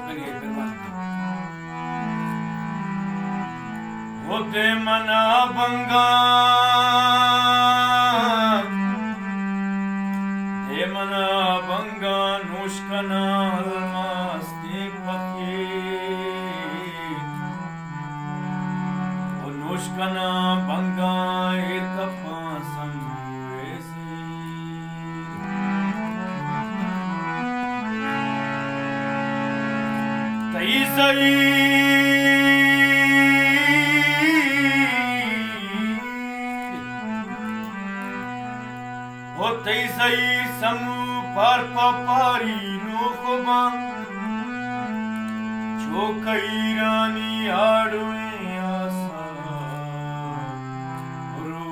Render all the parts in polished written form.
करिए होते मना बंगा हे मना बंगा नुष्कना मस्ती पखी ओ नुष्कना बंगा एक पासम वेसी तई सही होते सही समू पर पपारी नो खुबा जो कई रानी आड़ुए आसा रो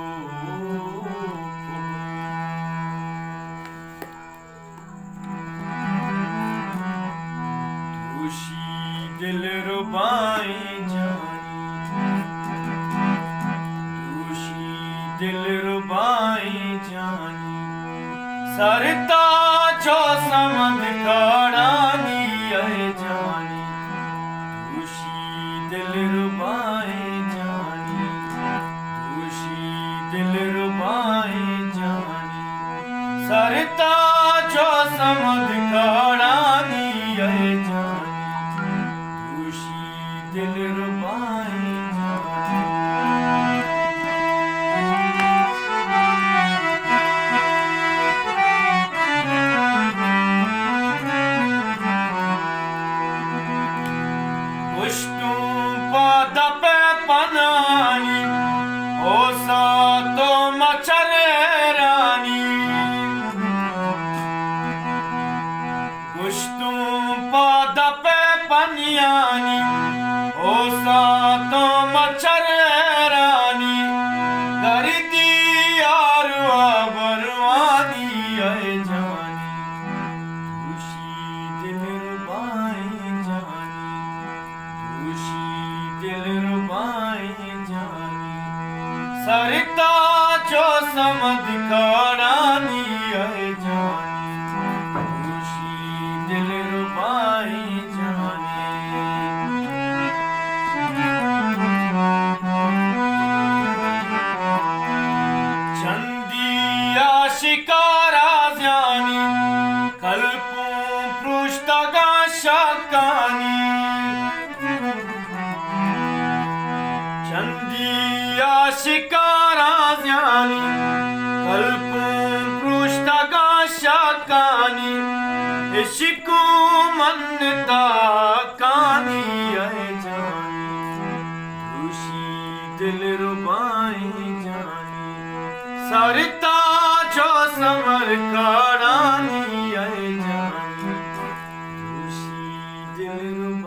खुशी दिल रुबाई जानी खुशी दिल रुबाई जानी सरता जो समझ खड़ानी है जानी खुशी दिल रुबाए जानी खुशी दिल रुबाए जानी सरता जो समझ खड़ानी है जानी खुशी दिल रुबाए दपे पनानी ओ सा तो मचरे रानी गुश्तों दपे पनियानी ओ सा तो मचरे रानी करती यार बरवानी है जानी खुशी दिल रुबाए जानी खुशी दिल रुबाए जानी सरता जो समझ खड़ानी है जानी खुशी दिल रुबाए जानी चंदिया शिकारा जानी कल्पों पृष्ठगा शकानी चंदिया शिकारा ज्ञानी कल्पों पृष्ठगा शकानी इश्कु मनता कानी है जानी खुशी दिल रुबाए जानी सरता जो समर खड़ानी है जानी खुशी दिल रुबाए